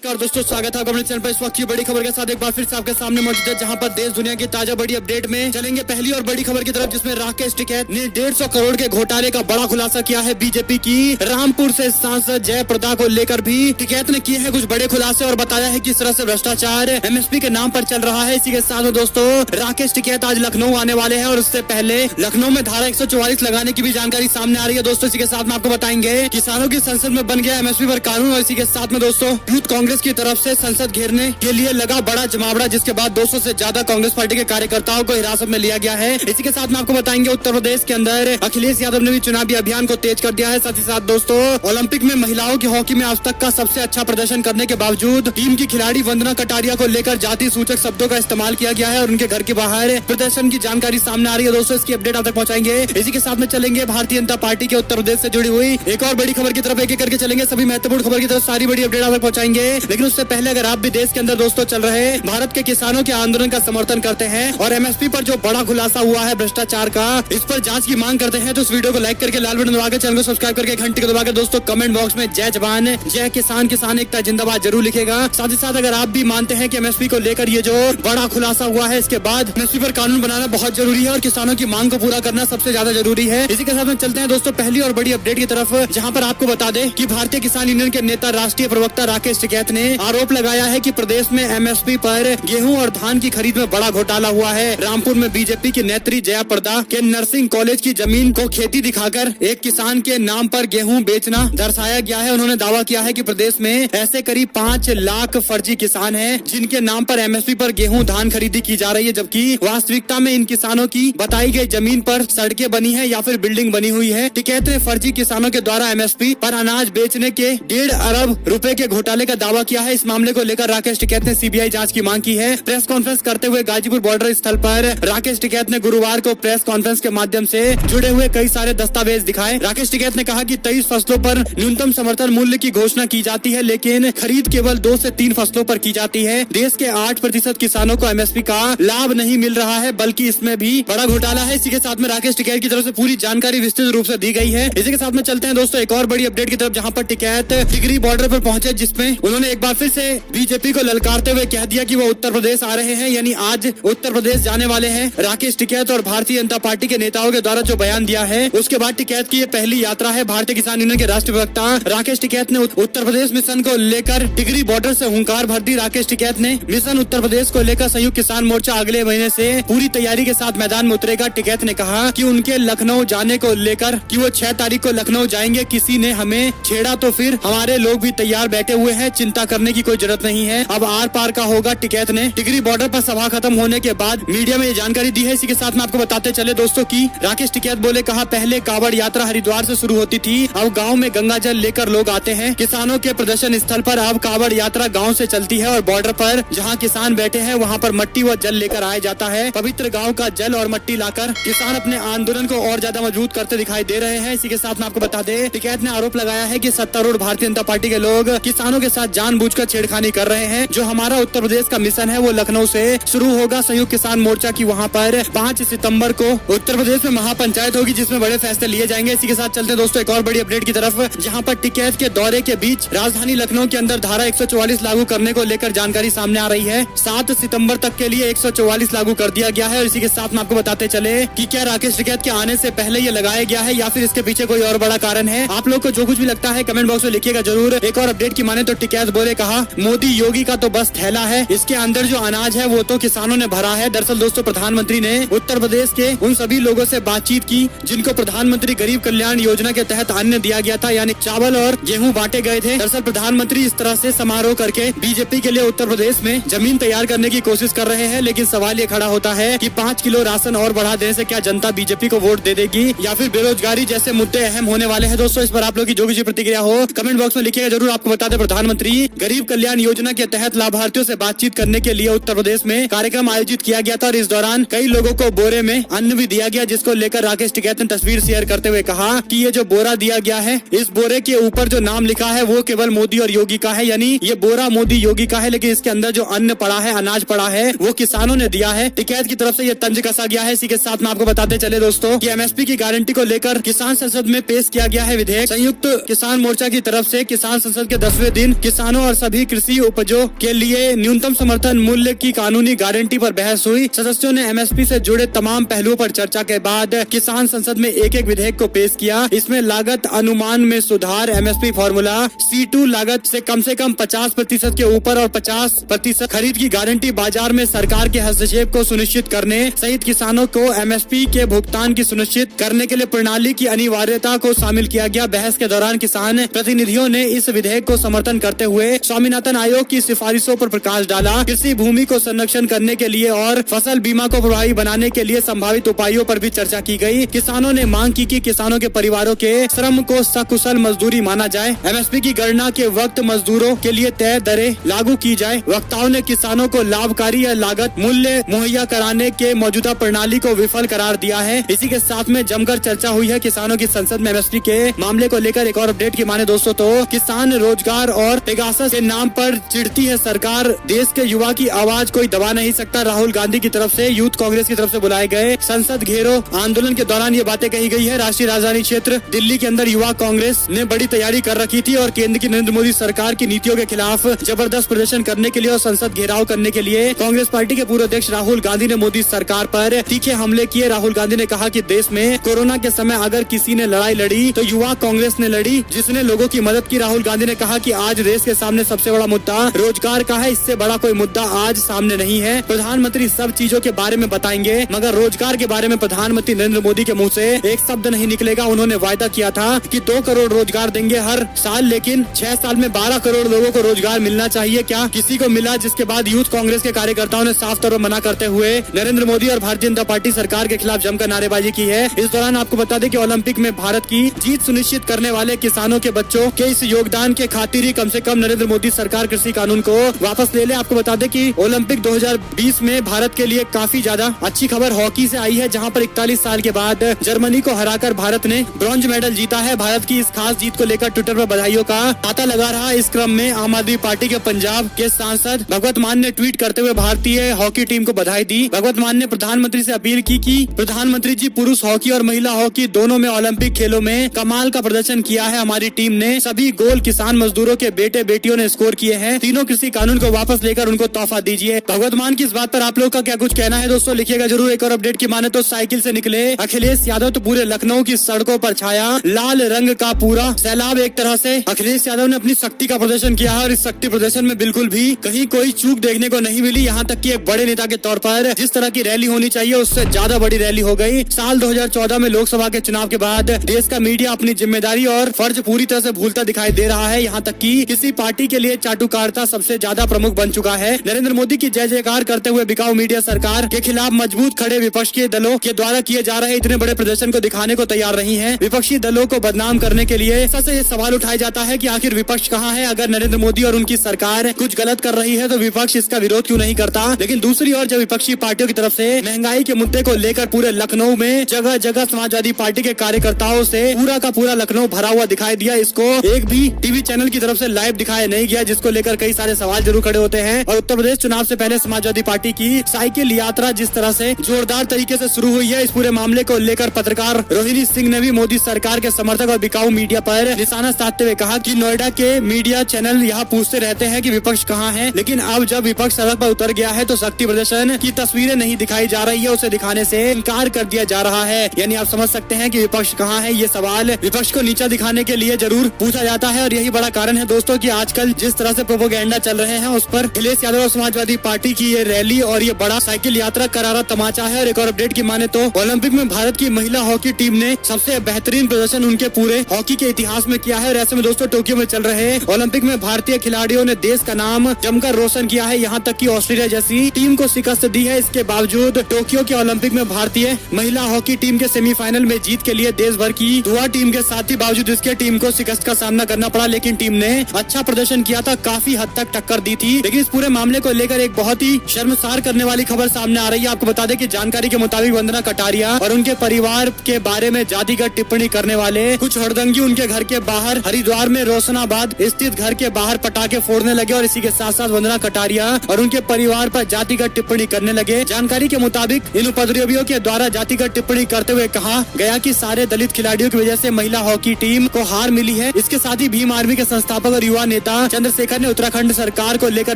नमस्कार दोस्तों, स्वागत है आपका अपने चैनल पर। इस वक्त की बड़ी खबर के साथ एक बार फिर से आपके सामने मौजूद है, जहां पर देश दुनिया की ताजा बड़ी अपडेट में चलेंगे। पहली और बड़ी खबर की तरफ, जिसमें राकेश टिकैत ने 150 करोड़ के घोटाले का बड़ा खुलासा किया है। बीजेपी की रामपुर से सांसद जयप्रदा को लेकर भी टिकैत ने किए हैं कुछ बड़े खुलासे और बताया है किस तरह से भ्रष्टाचार एमएसपी के नाम पर चल रहा है। इसी के साथ में दोस्तों, राकेश टिकैत आज लखनऊ आने वाले हैं और उससे पहले लखनऊ में धारा 144 लगाने की भी जानकारी सामने आ रही है। दोस्तों, इसी के साथ में आपको बताएंगे किसानों की संसद में बन गया एमएसपी पर कानून। और इसी के साथ में दोस्तों, यूथ कांग्रेस की तरफ से संसद घेरने के लिए लगा बड़ा जमावड़ा, जिसके बाद 200 से ज्यादा कांग्रेस पार्टी के कार्यकर्ताओं को हिरासत में लिया गया है। इसी के साथ में आपको बताएंगे उत्तर प्रदेश के अंदर अखिलेश यादव ने भी चुनावी अभियान को तेज कर दिया है। साथ ही साथ दोस्तों, ओलंपिक में महिलाओं की हॉकी में आज तक का सबसे अच्छा प्रदर्शन करने के बावजूद टीम की खिलाड़ी वंदना कटारिया को लेकर जाति सूचक शब्दों का इस्तेमाल किया गया है और उनके घर के बाहर प्रदर्शन की जानकारी सामने आ रही है। दोस्तों, इसकी अपडेट आप तक पहुंचाएंगे। इसी के साथ में चलेंगे भारतीय जनता पार्टी के उत्तर प्रदेश से जुड़ी हुई एक और बड़ी खबर की तरफ, एक एक करके चलेंगे। सभी महत्वपूर्ण खबर की तरफ सारी बड़ी अपडेट आप तक पहुंचाएंगे। लेकिन उससे पहले, अगर आप भी देश के अंदर दोस्तों चल रहे भारत के किसानों के आंदोलन का समर्थन करते हैं और एमएसपी पर जो बड़ा खुलासा हुआ है भ्रष्टाचार का, इस पर जांच की मांग करते हैं, तो इस वीडियो को लाइक करके लाल बटन दबाकर चैनल को सब्सक्राइब करके घंटी को दबाकर दोस्तों कमेंट बॉक्स में जय जवान जय किसान, किसान एकता जिंदाबाद जरूर लिखेगा। साथ ही साथ अगर आप भी मानते हैं कि एमएसपी को लेकर ये जो बड़ा खुलासा हुआ है, इसके बाद एमएसपी पर कानून बनाना बहुत जरूरी है और किसानों की मांग को पूरा करना सबसे ज्यादा जरूरी है। इसी के साथ में चलते हैं दोस्तों पहली और बड़ी अपडेट की तरफ, जहाँ पर आपको बता दें कि भारतीय किसान यूनियन के नेता राष्ट्रीय प्रवक्ता राकेश टिकैत ने आरोप लगाया है कि प्रदेश में एमएसपी पर गेहूं और धान की खरीद में बड़ा घोटाला हुआ है। रामपुर में बीजेपी की नेत्री जयाप्रदा के नर्सिंग कॉलेज की जमीन को खेती दिखाकर एक किसान के नाम पर गेहूं बेचना दर्शाया गया है। उन्होंने दावा किया है कि प्रदेश में ऐसे करीब 5 लाख फर्जी किसान हैं जिनके नाम पर एमएसपी पर गेहूं धान खरीदी की जा रही है, जबकि वास्तविकता में इन किसानों की बताई गई जमीन पर सड़कें बनी है या फिर बिल्डिंग बनी हुई है। टिकैत ने फर्जी किसानों के द्वारा एमएसपी पर अनाज बेचने के 1.5 अरब रुपए के घोटाले का दावा किया है। इस मामले को लेकर राकेश टिकैत ने सीबीआई जांच की मांग की है। प्रेस कॉन्फ्रेंस करते हुए गाजीपुर बॉर्डर स्थल पर राकेश टिकैत ने गुरुवार को प्रेस कॉन्फ्रेंस के माध्यम से जुड़े हुए कई सारे दस्तावेज दिखाए। राकेश टिकैत ने कहा कि 23 फसलों पर न्यूनतम समर्थन मूल्य की घोषणा की जाती है, लेकिन खरीद केवल 2 से 3 फसलों पर की जाती है। देश के 8% किसानों को एमएसपी का लाभ नहीं मिल रहा है, बल्कि इसमें भी बड़ा घोटाला है। इसी के साथ में राकेश टिकैत की तरफ से पूरी जानकारी विस्तृत रूप से दी गई है। इसी के साथ में चलते हैं दोस्तों एक और बड़ी अपडेट की तरफ, जहाँ पर टिकैत टिकरी बॉर्डर पर पहुंचे, जिसमें उन्होंने एक बार फिर से बीजेपी को ललकारते हुए कह दिया कि वो उत्तर प्रदेश आ रहे हैं, यानी आज उत्तर प्रदेश जाने वाले हैं। राकेश टिकैत और भारतीय जनता पार्टी के नेताओं के द्वारा जो बयान दिया है, उसके बाद टिकैत की ये पहली यात्रा है। भारतीय किसान यूनियन के राष्ट्रीय प्रवक्ता राकेश टिकैत ने उत्तर प्रदेश मिशन को लेकर टिकरी बॉर्डर से हुंकार भर दी। राकेश टिकैत ने मिशन उत्तर प्रदेश को लेकर संयुक्त किसान मोर्चा अगले महीने से पूरी तैयारी के साथ मैदान में उतरेगा। टिकैत ने कहा कि उनके लखनऊ जाने को लेकर कि वो 6 तारीख को लखनऊ जाएंगे, किसी ने हमें छेड़ा तो फिर हमारे लोग भी तैयार बैठे हुए हैं, चिंता करने की कोई जरूरत नहीं है, अब आर पार का होगा। टिकैत ने टिकरी बॉर्डर पर सभा खत्म होने के बाद मीडिया में ये जानकारी दी है। इसी के साथ में आपको बताते चले दोस्तों कि राकेश टिकैत बोले, कहा पहले कावड़ यात्रा हरिद्वार से शुरू होती थी, अब गांव में गंगा जल लेकर लोग आते हैं। किसानों के प्रदर्शन स्थल पर अब कावड़ यात्रा गांव से चलती है और बॉर्डर पर जहां किसान बैठे हैं वहां पर मिट्टी व जल लेकर आया जाता है। पवित्र गांव का जल और मिट्टी लाकर किसान अपने आंदोलन को और ज्यादा मजबूत करते दिखाई दे रहे हैं। इसी के साथ में आपको बता दें, टिकैत ने आरोप लगाया है कि सत्तारूढ़ भारतीय जनता पार्टी के लोग किसानों के साथ जानबूझकर छेड़खानी कर रहे हैं। जो हमारा उत्तर प्रदेश का मिशन है वो लखनऊ से शुरू होगा। संयुक्त किसान मोर्चा की वहां पर 5 सितंबर को उत्तर प्रदेश में महापंचायत होगी, जिसमें बड़े फैसले लिए जाएंगे। इसी के साथ चलते दोस्तों एक और बड़ी अपडेट की तरफ, जहां पर टिकैत के दौरे के बीच राजधानी लखनऊ के अंदर धारा 144 लागू करने को लेकर जानकारी सामने आ रही है। 7 सितंबर तक के लिए 144 लागू कर दिया गया है। और इसी के साथ में आपको बताते चले कि क्या राकेश टिकैत के आने से पहले ये लगाया गया है या फिर इसके पीछे कोई और बड़ा कारण है। आप लोग को जो कुछ भी लगता है कमेंट बॉक्स में लिखिएगा जरूर। एक और अपडेट की माने तो टिकैत बोले, कहा मोदी योगी का तो बस थैला है, इसके अंदर जो अनाज है वो तो किसानों ने भरा है। दरअसल दोस्तों, प्रधानमंत्री ने उत्तर प्रदेश के उन सभी लोगों से बातचीत की जिनको प्रधानमंत्री गरीब कल्याण योजना के तहत अन्न दिया गया था, यानी चावल और गेहूं बांटे गए थे। दरअसल प्रधानमंत्री इस तरह से समारोह करके बीजेपी के लिए उत्तर प्रदेश में जमीन तैयार करने की कोशिश कर रहे हैं। लेकिन सवाल ये खड़ा होता है कि 5 किलो राशन और बढ़ा देने से क्या जनता बीजेपी को वोट दे देगी या फिर बेरोजगारी जैसे मुद्दे अहम होने वाले हैं। दोस्तों, इस पर आप लोग की जो भी प्रतिक्रिया हो कमेंट बॉक्स में लिखिएगा जरूर। आपको बता दें, प्रधानमंत्री गरीब कल्याण योजना के तहत लाभार्थियों से बातचीत करने के लिए उत्तर प्रदेश में कार्यक्रम आयोजित किया गया था और इस दौरान कई लोगों को बोरे में अन्न भी दिया गया, जिसको लेकर राकेश टिकैत ने तस्वीर शेयर करते हुए कहा कि ये जो बोरा दिया गया है, इस बोरे के ऊपर जो नाम लिखा है वो केवल मोदी और योगी का है, यानी ये बोरा मोदी योगी का है, लेकिन इसके अंदर जो अन्न पड़ा है, अनाज पड़ा है, वो किसानों ने दिया है। टिकैत की तरफ से ये तंज कसा गया है। इसी के साथ में आपको बताते चले दोस्तों कि एमएसपी की गारंटी को लेकर किसान संसद में पेश किया गया है विधेयक। संयुक्त किसान मोर्चा की तरफ से किसान संसद के 10वें दिन किसानों किसानों और सभी कृषि उपजों के लिए न्यूनतम समर्थन मूल्य की कानूनी गारंटी पर बहस हुई। सदस्यों ने एमएसपी से जुड़े तमाम पहलुओं पर चर्चा के बाद किसान संसद में एक विधेयक को पेश किया। इसमें लागत अनुमान में सुधार, एमएसपी फॉर्मूला, C2 लागत से कम 50% के ऊपर और 50% खरीद की गारंटी, बाजार में सरकार के हस्तक्षेप को सुनिश्चित करने सहित किसानों को एमएसपी के भुगतान की सुनिश्चित करने के लिए प्रणाली की अनिवार्यता को शामिल किया गया। बहस के दौरान किसान प्रतिनिधियों ने इस विधेयक को समर्थन करते हुए स्वामीनाथन आयोग की सिफारिशों पर प्रकाश डाला। कृषि भूमि को संरक्षण करने के लिए और फसल बीमा को प्रभावी बनाने के लिए संभावित उपायों पर भी चर्चा की गई। किसानों ने मांग की कि किसानों के परिवारों के श्रम को सकुशल मजदूरी माना जाए। एमएसपी की गणना के वक्त मजदूरों के लिए तय दरें लागू की जाए। वक्ताओं ने किसानों को लाभकारी या लागत मूल्य मुहैया कराने के मौजूदा प्रणाली को विफल करार दिया है। इसी के साथ में जमकर चर्चा हुई है। किसानों की संसद में एमएसपी के मामले को लेकर एक और अपडेट की माने दोस्तों तो किसान रोजगार और पेगासस के नाम पर चिढ़ती है सरकार। देश के युवा की आवाज कोई दबा नहीं सकता। राहुल गांधी की तरफ से यूथ कांग्रेस की तरफ से बुलाए गए संसद घेरो आंदोलन के दौरान ये बातें कही गई है। राष्ट्रीय राजधानी क्षेत्र दिल्ली के अंदर युवा कांग्रेस ने बड़ी तैयारी कर रखी थी और केंद्र की नरेंद्र मोदी सरकार की नीतियों के खिलाफ जबरदस्त प्रदर्शन करने के लिए और संसद घेराव करने के लिए कांग्रेस पार्टी के पूर्व अध्यक्ष राहुल गांधी ने मोदी सरकार पर तीखे हमले किए। राहुल गांधी ने कहा कि देश में कोरोना के समय अगर किसी ने लड़ाई लड़ी तो युवा कांग्रेस ने लड़ी, जिसने लोगों की मदद की। राहुल गांधी ने कहा कि आज देश के सामने सबसे बड़ा मुद्दा रोजगार का है, इससे बड़ा कोई मुद्दा आज सामने नहीं है। प्रधानमंत्री सब चीजों के बारे में बताएंगे मगर रोजगार के बारे में प्रधानमंत्री नरेंद्र मोदी के मुंह से एक शब्द नहीं निकलेगा। उन्होंने वायदा किया था कि 2 करोड़ रोजगार देंगे हर साल, लेकिन 6 साल में 12 करोड़ लोगों को रोजगार मिलना चाहिए। क्या किसी को मिला? जिसके बाद यूथ कांग्रेस के कार्यकर्ताओं ने साफ तौर पर मना करते हुए नरेंद्र मोदी और भारतीय जनता पार्टी सरकार के खिलाफ जमकर नारेबाजी की है। इस दौरान आपको बता दें कि ओलंपिक में भारत की जीत सुनिश्चित करने वाले किसानों के बच्चों के इस योगदान के खातिर ही कम से कम नरेंद्र मोदी सरकार कृषि कानून को वापस ले ले। आपको बता दें कि ओलंपिक 2020 में भारत के लिए काफी ज्यादा अच्छी खबर हॉकी से आई है, जहां पर 41 साल के बाद जर्मनी को हराकर भारत ने ब्रॉन्ज मेडल जीता है। भारत की इस खास जीत को लेकर ट्विटर पर बधाइयों का तांता लगा रहा। इस क्रम में आम आदमी पार्टी के पंजाब के सांसद भगवत मान ने ट्वीट करते हुए भारतीय हॉकी टीम को बधाई दी। भगवत मान ने प्रधानमंत्री से अपील की कि प्रधानमंत्री जी, पुरुष हॉकी और महिला हॉकी दोनों में ओलंपिक खेलों में कमाल का प्रदर्शन किया है। हमारी टीम ने सभी गोल किसान मजदूरों के बेटे बेटियों ने स्कोर किए हैं। तीनों कृषि कानून को वापस लेकर उनको तोहफा दीजिए। भगवत मान की इस बात पर आप लोग का क्या कुछ कहना है दोस्तों, लिखिएगा जरूर। एक और अपडेट की माने तो साइकिल से निकले अखिलेश यादव तो पूरे लखनऊ की सड़कों पर छाया लाल रंग का पूरा सैलाब। एक तरह से अखिलेश यादव ने अपनी शक्ति का प्रदर्शन किया है और इस शक्ति प्रदर्शन में बिल्कुल भी कहीं कोई चूक देखने को नहीं मिली। यहाँ तक कि एक बड़े नेता के तौर पर जिस तरह की रैली होनी चाहिए उससे ज्यादा बड़ी रैली हो गई। साल 2014 में लोकसभा के चुनाव के बाद देश का मीडिया अपनी जिम्मेदारी और फर्ज पूरी तरह से भूलता दिखाई दे रहा है। यहाँ तक कि किसी पार्टी के लिए चाटुकारिता सबसे ज्यादा प्रमुख बन चुका है। नरेंद्र मोदी की जय जयकार करते हुए बिकाऊ मीडिया सरकार के खिलाफ मजबूत खड़े विपक्ष के दलों के द्वारा किए जा रहे इतने बड़े प्रदर्शन को दिखाने को तैयार नहीं है। विपक्षी दलों को बदनाम करने के लिए सबसे ये सवाल उठाया जाता है कि आखिर विपक्ष कहाँ है? अगर नरेंद्र मोदी और उनकी सरकार कुछ गलत कर रही है तो विपक्ष इसका विरोध क्यों नहीं करता? लेकिन दूसरी ओर जब विपक्षी पार्टियों की तरफ से महंगाई के मुद्दे को लेकर पूरे लखनऊ में जगह जगह समाजवादी पार्टी के कार्यकर्ताओं से पूरा का पूरा लखनऊ भरा हुआ दिखाई दिया। इसको एक भी टीवी चैनल की तरफ से लाइव दिखाया नहीं गया, जिसको लेकर कई सारे सवाल जरूर खड़े होते हैं। और उत्तर प्रदेश चुनाव से पहले समाजवादी पार्टी की साइकिल यात्रा जिस तरह से जोरदार तरीके से शुरू हुई है, इस पूरे मामले को लेकर पत्रकार रोहिणी सिंह ने भी मोदी सरकार के समर्थक और बिकाऊ मीडिया पर निशाना साधते हुए कहा कि नोएडा के मीडिया चैनल यहाँ पूछते रहते हैं कि विपक्ष कहाँ है, लेकिन अब जब विपक्ष सड़क पर उतर गया है तो शक्ति प्रदर्शन की तस्वीरें नहीं दिखाई जा रही है, उसे दिखाने से इनकार कर दिया जा रहा है। यानी आप समझ सकते हैं कि विपक्ष कहाँ है। ये सवाल विपक्ष को नीचा दिखाने के लिए जरूर पूछा जाता है और यही बड़ा कारण है दोस्तों कि आजकल जिस तरह से प्रोपेगेंडा चल रहे हैं उस पर अखिलेश यादव और समाजवादी पार्टी की ये रैली और ये बड़ा साइकिल यात्रा करारा तमाचा है। और एक और अपडेट की माने तो ओलंपिक में भारत की महिला हॉकी टीम ने सबसे बेहतरीन प्रदर्शन उनके पूरे हॉकी के इतिहास में किया है। और ऐसे में दोस्तों टोक्यो में चल रहे ओलंपिक में भारतीय खिलाड़ियों ने देश का नाम जमकर रोशन किया है। यहाँ तक कि ऑस्ट्रेलिया जैसी टीम को शिकस्त दी है। इसके बावजूद टोक्यो के ओलंपिक में भारतीय महिला हॉकी टीम के सेमीफाइनल में जीत के लिए देश भर की युवा टीम के साथ ही बावजूद इसके टीम को शिकस्त का सामना करना पड़ा, लेकिन टीम ने अच्छा प्रदर्शन किया था, काफी हद तक टक्कर दी थी। लेकिन इस पूरे मामले को लेकर एक बहुत ही शर्मसार करने वाली खबर सामने आ रही है। आपको बता दें कि जानकारी के मुताबिक वंदना कटारिया और उनके परिवार के बारे में जातिगत टिप्पणी करने वाले कुछ हड़दंगी उनके घर के बाहर हरिद्वार में रोशनाबाद स्थित घर के बाहर पटाखे फोड़ने लगे और इसी के साथ साथ वंदना कटारिया और उनके परिवार पर जातिगत टिप्पणी करने लगे। जानकारी के मुताबिक इन उपद्रवियों के द्वारा जातिगत टिप्पणी करते हुए कहा गया कि सारे दलित खिलाड़ियों की वजह से महिला हॉकी टीम को हार मिली है। इसके साथ ही भीम आर्मी के संस्थापक और युवा नेता नेता चंद्रशेखर ने उत्तराखंड सरकार को लेकर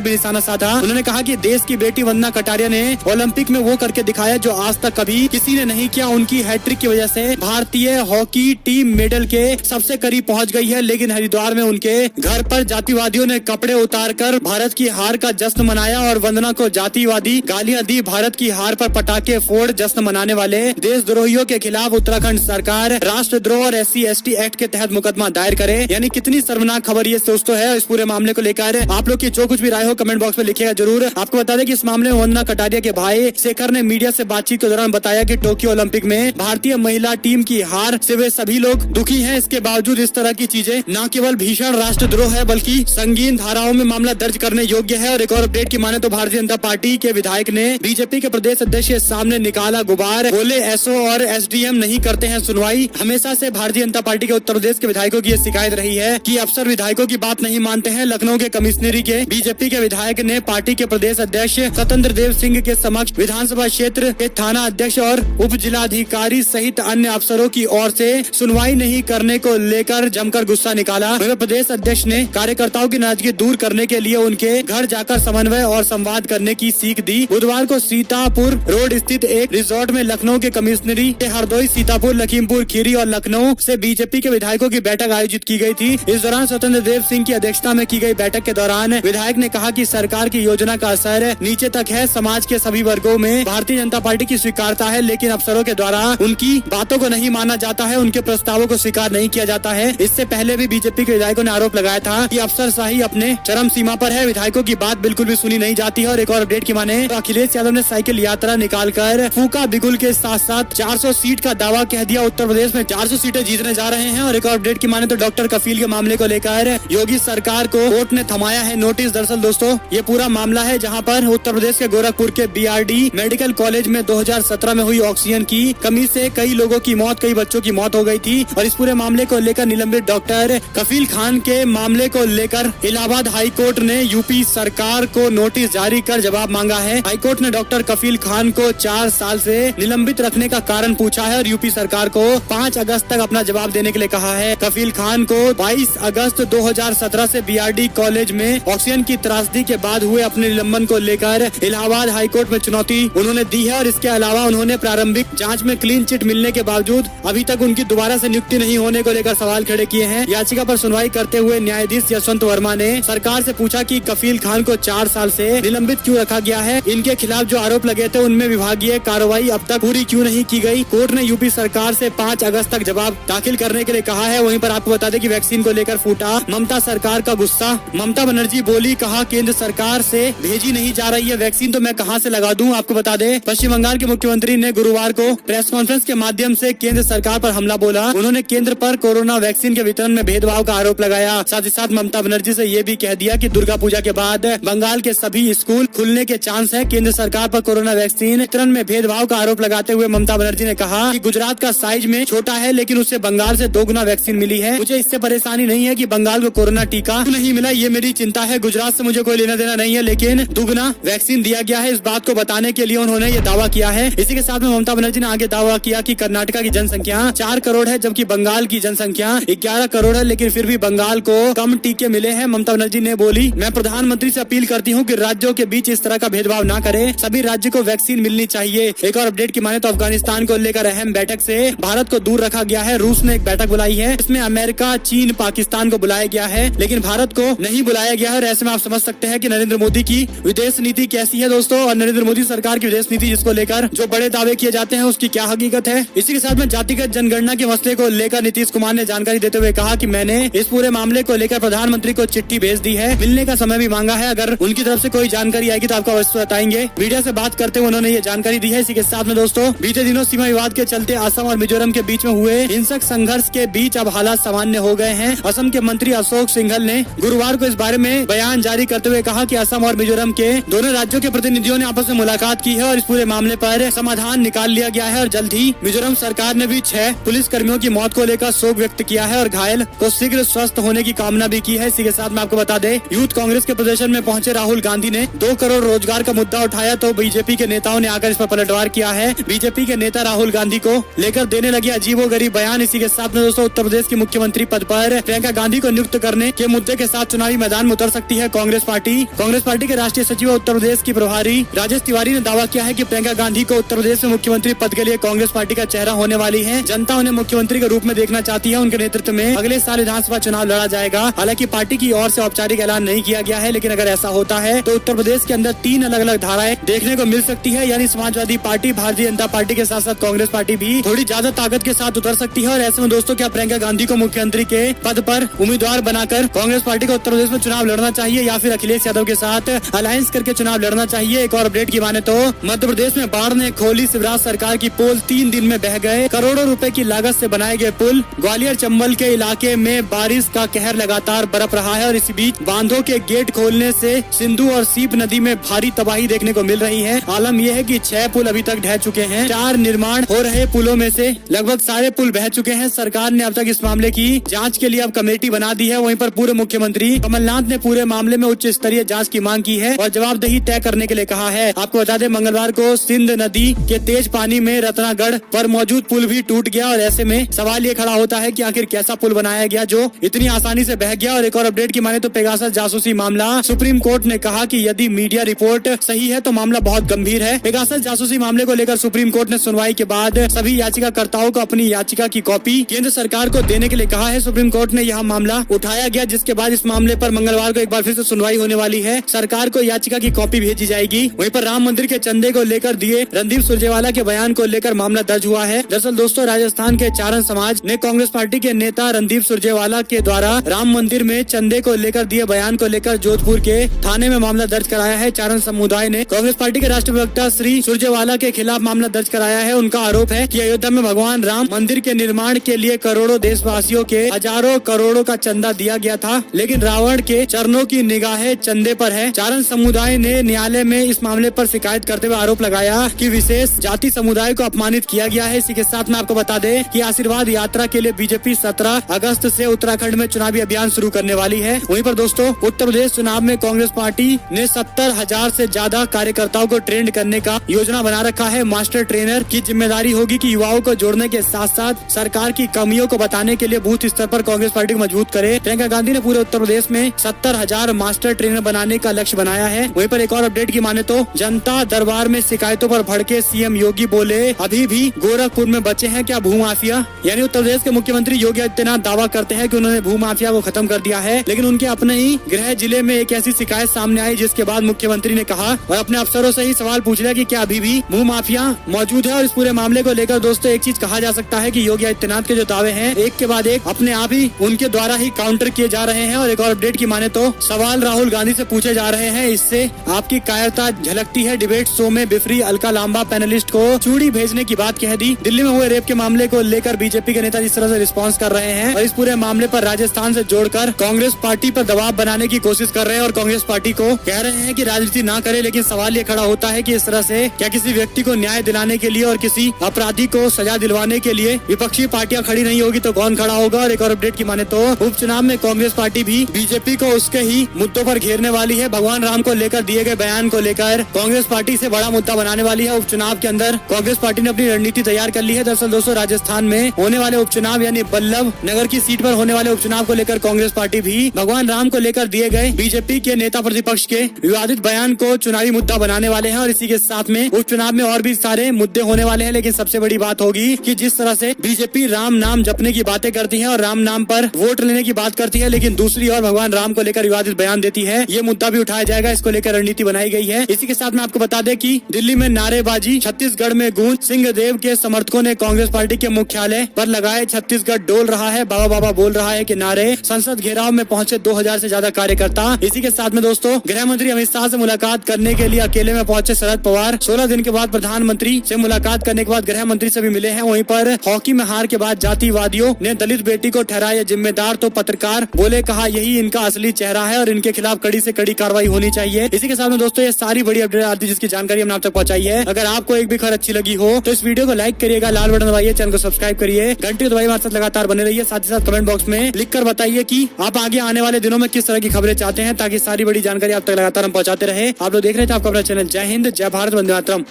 भी निशाना साधा। उन्होंने कहा कि देश की बेटी वंदना कटारिया ने ओलंपिक में वो करके दिखाया जो आज तक कभी किसी ने नहीं किया। उनकी हैट्रिक की वजह से भारतीय हॉकी टीम मेडल के सबसे करीब पहुंच गई है, लेकिन हरिद्वार में उनके घर पर जातिवादियों ने कपड़े उतारकर भारत की हार का जश्न मनाया और वंदना को जातिवादी गालियां दी। भारत की हार पर पटाखे फोड़ जश्न मनाने वाले देशद्रोहियों के खिलाफ उत्तराखंड सरकार राष्ट्रद्रोह और SC/ST एक्ट के तहत मुकदमा दायर करे। यानी कितनी शर्मनाक खबर ये दोस्तों है। इस पूरे मामले को लेकर आप लोग की जो कुछ भी राय हो कमेंट बॉक्स में लिखिएगा जरूर। आपको बता दें कि इस मामले में वंदना कटारिया के भाई शेखर ने मीडिया से बातचीत के दौरान बताया कि टोक्यो ओलंपिक में भारतीय महिला टीम की हार से वे सभी लोग दुखी हैं। इसके बावजूद इस तरह की चीजें न केवल भीषण राष्ट्रद्रोह है बल्कि संगीन धाराओं में मामला दर्ज करने योग्य है। और एक और अपडेट की माने तो भारतीय जनता पार्टी के विधायक ने बीजेपी के प्रदेश अध्यक्ष के सामने निकाला गुबार। बोले SO और SDM नहीं करते हैं सुनवाई। हमेशा से भारतीय जनता पार्टी के उत्तर प्रदेश के विधायकों की ये शिकायत रही है कि अफसर विधायकों की बात नहीं मानते हैं। लखनऊ के कमिश्नरी के बीजेपी के विधायक ने पार्टी के प्रदेश अध्यक्ष स्वतंत्र देव सिंह के समक्ष विधानसभा क्षेत्र के थाना अध्यक्ष और उप जिलाधिकारी सहित अन्य अफसरों की ओर से सुनवाई नहीं करने को लेकर जमकर गुस्सा निकाला। वह प्रदेश अध्यक्ष ने कार्यकर्ताओं की नाराजगी दूर करने के लिए उनके घर जाकर समन्वय और संवाद करने की सीख दी। बुधवार को सीतापुर रोड स्थित एक रिजॉर्ट में लखनऊ के कमिश्नरी के हरदोई, सीतापुर, लखीमपुर खीरी और लखनऊ से बीजेपी के विधायकों की बैठक आयोजित की गई थी। इस दौरान स्वतंत्र देव सिंह की अध्यक्षता में की गई बैठक के दौरान विधायक ने कहा कि सरकार की योजना का असर नीचे तक है। समाज के सभी वर्गों में भारतीय जनता पार्टी की स्वीकारता है, लेकिन अफसरों के द्वारा उनकी बातों को नहीं माना जाता है, उनके प्रस्तावों को स्वीकार नहीं किया जाता है। इससे पहले भी बीजेपी के विधायकों ने आरोप लगाया था कि अफसरशाही अपने चरम सीमा पर है, विधायकों की बात बिल्कुल भी सुनी नहीं जाती है। और एक और अपडेट की माने तो अखिलेश यादव ने साइकिल यात्रा निकालकर फूका बिगुल के साथ साथ 400 सीट का दावा कह दिया। उत्तर प्रदेश में 400 सीटें जीतने जा रहे हैं। और एक और अपडेट की माने तो डॉक्टर कफील के मामले को लेकर योगी सरकार को कोर्ट ने थमाया है नोटिस। दरअसल दोस्तों ये पूरा मामला है जहां पर उत्तर प्रदेश के गोरखपुर के BRD मेडिकल कॉलेज में 2017 में हुई ऑक्सीजन की कमी से कई लोगों की मौत, कई बच्चों की मौत हो गई थी। और इस पूरे मामले को लेकर निलंबित डॉक्टर कफील खान के मामले को लेकर इलाहाबाद हाई कोर्ट ने यूपी सरकार को नोटिस जारी कर जवाब मांगा है। हाई कोर्ट ने डॉक्टर कफील खान को 4 साल से निलंबित रखने का कारण पूछा है और यूपी सरकार को 5 अगस्त तक अपना जवाब देने के लिए कहा है। कफील खान को 22 अगस्त 2017 से BRD कॉलेज में ऑक्सीजन की त्रासदी के बाद हुए अपने निलंबन को लेकर इलाहाबाद हाई कोर्ट में चुनौती उन्होंने दी है। और इसके अलावा उन्होंने प्रारंभिक जांच में क्लीन चिट मिलने के बावजूद अभी तक उनकी दोबारा से नियुक्ति नहीं होने को लेकर सवाल खड़े किए हैं। याचिका पर सुनवाई करते हुए न्यायाधीश यशवंत वर्मा ने सरकार से पूछा कि कफील खान को 4 साल से निलंबित क्यों रखा गया है, इनके खिलाफ जो आरोप लगे थे उनमें विभागीय कार्रवाई अब तक पूरी क्यों नहीं की गई। कोर्ट ने यूपी सरकार से 5 अगस्त तक जवाब दाखिल करने के लिए कहा है। वहीं पर आपको बता दें कि वैक्सीन को लेकर फूटा ममता सरकार का गुस्सा। ममता बनर्जी बोली, कहा केंद्र सरकार से भेजी नहीं जा रही है वैक्सीन तो मैं कहां से लगा दूं। आपको बता दें पश्चिम बंगाल के मुख्यमंत्री ने गुरुवार को प्रेस कॉन्फ्रेंस के माध्यम से केंद्र सरकार पर हमला बोला। उन्होंने केंद्र पर कोरोना वैक्सीन के वितरण में भेदभाव का आरोप लगाया। साथ ही साथ ममता बनर्जी से ये भी कह दिया कि दुर्गा पूजा के बाद बंगाल के सभी स्कूल खुलने के चांस है। केंद्र सरकार पर कोरोना वैक्सीन वितरण में भेदभाव का आरोप लगाते हुए ममता बनर्जी ने कहा कि गुजरात का साइज में छोटा है लेकिन उससे बंगाल से 2 गुना वैक्सीन मिली है। मुझे इससे परेशानी नहीं है कि बंगाल को कोरोना टीका नहीं मिला, ये मेरी चिंता है। गुजरात से मुझे कोई लेना देना नहीं है, लेकिन दुगना वैक्सीन दिया गया है। इस बात को बताने के लिए उन्होंने ये दावा किया है। इसी के साथ में ममता बनर्जी ने आगे दावा किया कि कर्नाटका की जनसंख्या 4 करोड़ है जबकि बंगाल की जनसंख्या 11 करोड़ है, लेकिन फिर भी बंगाल को कम टीके मिले हैं। ममता बनर्जी ने बोली, मैं प्रधानमंत्री से अपील करती हूँ कि राज्यों के बीच इस तरह का भेदभाव न करे, सभी राज्य को वैक्सीन मिलनी चाहिए। एक और अपडेट की माने तो अफगानिस्तान को लेकर अहम बैठक से भारत को दूर रखा गया है। रूस ने एक बैठक बुलाई है, इसमें अमेरिका, चीन, पाकिस्तान को बुलाया गया है लेकिन भारत को नहीं बुलाया गया है। और ऐसे में आप समझ सकते हैं कि नरेंद्र मोदी की विदेश नीति कैसी है दोस्तों। और नरेंद्र मोदी सरकार की विदेश नीति जिसको लेकर जो बड़े दावे किए जाते हैं उसकी क्या हकीकत है। इसी के साथ में जातिगत जनगणना के मसले को लेकर नीतीश कुमार ने जानकारी देते हुए कहा कि मैंने इस पूरे मामले को लेकर प्रधानमंत्री को चिट्ठी भेज दी है, मिलने का समय भी मांगा है। अगर उनकी तरफ से कोई जानकारी आएगी तो आपको अवश्य बताएंगे। मीडिया से बात करते हुए उन्होंने ये जानकारी दी है। इसी के साथ में दोस्तों बीते दिनों सीमा विवाद के चलते असम और मिजोरम के बीच में हुए हिंसक संघर्ष के बीच अब हालात सामान्य हो गए हैं। असम के मंत्री अशोक सिंघल ने गुरुवार को इस बारे में बयान जारी करते हुए कहा कि असम और मिजोरम के दोनों राज्यों के प्रतिनिधियों ने आपस में मुलाकात की है और इस पूरे मामले पर समाधान निकाल लिया गया है। और जल्द ही मिजोरम सरकार ने भी 6 पुलिस कर्मियों की मौत को लेकर शोक व्यक्त किया है और घायल को शीघ्र स्वस्थ होने की कामना भी की है। इसी के साथ में आपको बता दें यूथ कांग्रेस के प्रदर्शन में पहुंचे राहुल गांधी ने 2 करोड़ रोजगार का मुद्दा उठाया तो बीजेपी के नेताओं ने आकर इस पर पलटवार किया है। बीजेपी के नेता राहुल गांधी को लेकर देने लगे अजीबोगरीब बयान। इसी के साथ में दोस्तों उत्तर प्रदेश की मुख्यमंत्री पद पर प्रियंका गांधी को नियुक्त करने के मुद्दे के साथ चुनावी मैदान में उतर सकती है कांग्रेस पार्टी के राष्ट्रीय सचिव उत्तर प्रदेश की प्रभारी राजेश तिवारी ने दावा किया है कि प्रियंका गांधी को उत्तर प्रदेश में मुख्यमंत्री पद के लिए कांग्रेस पार्टी का चेहरा होने वाली है। जनता उन्हें मुख्यमंत्री के रूप में देखना चाहती है। उनके नेतृत्व में अगले साल विधानसभा चुनाव लड़ा जाएगा। हालांकि पार्टी की ओर से औपचारिक ऐलान नहीं किया गया है, लेकिन अगर ऐसा होता है तो उत्तर प्रदेश के अंदर 3 अलग अलग धाराएं देखने को मिल सकती है। यानी समाजवादी पार्टी, भारतीय जनता पार्टी के साथ साथ कांग्रेस पार्टी भी थोड़ी ज्यादा ताकत के साथ उतर सकती है। और ऐसे में दोस्तों, क्या प्रियंका गांधी को मुख्यमंत्री के पद पर उम्मीदवार बनाकर कांग्रेस पार्टी को उत्तर प्रदेश में चुनाव लड़ना चाहिए या फिर अखिलेश यादव के साथ अलायंस करके चुनाव लड़ना चाहिए? एक और अपडेट की माने तो मध्य प्रदेश में बाढ़ ने खोली शिवराज सरकार की पोल। 3 दिन में बह गए करोड़ों रुपए की लागत से बनाए गए पुल। ग्वालियर चंबल के इलाके में बारिश का कहर लगातार बरप रहा है और इसी बीच बांधों के गेट खोलने से सिंधु और सीप नदी में भारी तबाही देखने को मिल रही है। आलम यह है कि 6 पुल अभी तक ढह चुके हैं। 4 निर्माण हो रहे पुलों में से लगभग सारे पुल बह चुके हैं। सरकार ने अब तक इस मामले की जाँच के लिए अब कमेटी बना दी है। वहीं पर पूर्व मुख्यमंत्री कमलनाथ ने पूरे मामले में उच्च स्तरीय जाँच की मांग की है और जवाबदेही तय करने के लिए कहा है। आपको बता दें, मंगलवार को सिंध नदी के तेज पानी में रत्नागढ़ पर मौजूद पुल भी टूट गया और ऐसे में सवाल ये खड़ा होता है कि आखिर कैसा पुल बनाया गया जो इतनी आसानी से बह गया। और एक और अपडेट की माने तो पेगासस जासूसी मामला, सुप्रीम कोर्ट ने कहा कि यदि मीडिया रिपोर्ट सही है तो मामला बहुत गंभीर है। पेगासस जासूसी मामले को लेकर सुप्रीम कोर्ट ने सुनवाई के बाद सभी याचिकाकर्ताओं को अपनी याचिका की कॉपी केंद्र सरकार को देने के लिए कहा है। सुप्रीम कोर्ट ने यह मामला उठाया गया, जिसके बाद इस मामले पर मंगलवार को एक बार फिर से सुनवाई होने वाली है। सरकार को याचिका की कॉपी भेजी जाएगी। वहीं पर राम मंदिर के चंदे को लेकर दिए रणदीप सुरजेवाला के बयान को लेकर मामला दर्ज हुआ है। दरअसल दोस्तों, राजस्थान के चारण समाज ने कांग्रेस पार्टी के नेता रणदीप सुरजेवाला के द्वारा राम मंदिर में चंदे को लेकर दिए बयान को लेकर जोधपुर के थाने में मामला दर्ज कराया है। चारण समुदाय ने कांग्रेस पार्टी के राष्ट्रीय प्रवक्ता श्री सुरजेवाला के खिलाफ मामला दर्ज कराया है। उनका आरोप है कि अयोध्या में भगवान राम मंदिर के निर्माण के लिए करोड़ों देशवासियों के हजारों करोड़ों का चंदा दिया गया था, लेकिन रावण के चरणों की निगाहें चंदे पर है। चारण समुदाय ने न्यायालय में इस मामले पर शिकायत करते हुए आरोप लगाया कि विशेष जाति समुदाय को अपमानित किया गया है। इसी के साथ में आपको बता दें कि आशीर्वाद यात्रा के लिए बीजेपी 17 अगस्त से उत्तराखंड में चुनावी अभियान शुरू करने वाली है। वहीं पर दोस्तों, उत्तर प्रदेश चुनाव में कांग्रेस पार्टी ने 70,000 से ज्यादा कार्यकर्ताओं को ट्रेंड करने का योजना बना रखा है। मास्टर ट्रेनर की जिम्मेदारी होगी कि युवाओं को जोड़ने के साथ साथ सरकार की कमियों को बताने के लिए बूथ स्तर पर कांग्रेस पार्टी को मजबूत करे। प्रियंका गांधी ने पूरे उत्तर प्रदेश में 70,000 मास्टर ट्रेनर बनाने का लक्ष्य बनाया है। वहीं पर एक और अपडेट की माने तो जनता दरबार में शिकायतों पर भड़के सीएम योगी बोले, अभी भी गोरखपुर में बचे हैं क्या भूमाफिया। यानी उत्तर प्रदेश के मुख्यमंत्री योगी आदित्यनाथ दावा करते हैं कि उन्होंने भूमाफिया को खत्म कर दिया है, लेकिन उनके अपने ही गृह जिले में एक ऐसी शिकायत सामने आई जिसके बाद मुख्यमंत्री ने कहा और अपने अफसरों से ही सवाल पूछ लिया कि क्या अभी भी भूमाफिया मौजूद है। और इस पूरे मामले को लेकर दोस्तों, एक चीज कहा जा सकता है कि योगी आदित्यनाथ के जो दावे हैं एक के बाद एक अपने आप ही उनके द्वारा ही काउंटर किए जा रहे हैं। और एक और अपडेट की माने तो सवाल राहुल गांधी से पूछे जा रहे हैं, इससे आपकी कायरता झलकती है। डिबेट शो में बिफरी अलका लांबा पैनलिस्ट को चूड़ी भेजने की बात कह दी। दिल्ली में हुए रेप के मामले को लेकर बीजेपी के नेता जिस तरह से रिस्पांस कर रहे हैं और इस पूरे मामले पर राजस्थान से जोड़कर कांग्रेस पार्टी पर दबाव बनाने की कोशिश कर रहे हैं और कांग्रेस पार्टी को कह रहे हैं कि राजनीति ना करे। लेकिन सवाल ये खड़ा होता है कि इस तरह से क्या किसी व्यक्ति को न्याय दिलाने के लिए और किसी अपराधी को सजा दिलवाने के लिए विपक्षी पार्टियां खड़ी नहीं होगी तो कौन खड़ा होगा। और एक और अपडेट की माने तो उपचुनाव में कांग्रेस पार्टी भी बीजेपी को उसके ही मुद्दों पर घेरने वाली है। भगवान राम को लेकर दिए गए बयान को लेकर कांग्रेस पार्टी से बड़ा मुद्दा बनाने वाली है। उपचुनाव के अंदर कांग्रेस पार्टी ने अपनी रणनीति तैयार कर ली है। दरअसल दोस्तों, राजस्थान में होने वाले उपचुनाव यानी बल्लभ नगर की सीट पर होने वाले उपचुनाव को लेकर कांग्रेस पार्टी भी भगवान राम को लेकर दिए गए बीजेपी के नेता प्रतिपक्ष के विवादित बयान को चुनावी मुद्दा बनाने वाले हैं। और इसी के साथ में उपचुनाव में और भी सारे मुद्दे होने वाले हैं, लेकिन सबसे बड़ी बात होगी कि जिस तरह से बीजेपी राम नाम जपने की बातें करती है और राम नाम पर वोट लेने की बात करती है, लेकिन दूसरी ओर भगवान राम को लेकर विवादित बयान देती है, ये मुद्दा भी उठाया जाएगा। इसको लेकर रणनीति बनाई गई है। इसी के साथ में आपको बता दें कि दिल्ली में नारेबाजी, छत्तीसगढ़ में गूंज, सिंहदेव के समर्थकों ने कांग्रेस पार्टी के मुख्यालय पर लगाए। छत्तीसगढ़ डोल रहा है, बाबा बाबा बोल रहा है कि नारे। संसद घेराव में पहुंचे 2000 से ज्यादा कार्यकर्ता। इसी के साथ में दोस्तों, गृह मंत्री अमित शाह से मुलाकात करने के लिए अकेले में पहुंचे शरद पवार। 16 दिन के बाद प्रधानमंत्री से मुलाकात करने के बाद गृह मंत्री से भी मिले हैं। वहीं पर हॉकी में हार के बाद जातिवादियों ने दलित बेटी को ठहराया जिम्मेदार, तो पत्रकार बोले कहा यही इनका असली चेहरा है और इनके खिलाफ कड़ी से कड़ी कार्रवाई होनी चाहिए। इसी के साथ में दोस्तों, ये सारी बड़ी अपडेट आती है जिसकी जानकारी हमने आप तक पहुंचाई है। अगर आपको एक भी खबर अच्छी लगी हो तो इस वीडियो को लाइक करिएगा, लाल बटन दबाइए, चैनल को सब्सक्राइब करिए, घंटी को दबाइए, हमारे साथ लगातार बने रहिए। साथ ही साथ कमेंट बॉक्स में लिख कर बताइए कि आप आगे आने वाले दिनों में किस तरह की खबरें चाहते हैं, ताकि सारी बड़ी जानकारी आप तक लगातार हम पहुंचाते रहे। आप लोग देख रहे थे आपका अपना चैनल जय हिंद, जय भारत, वंदे मातरम।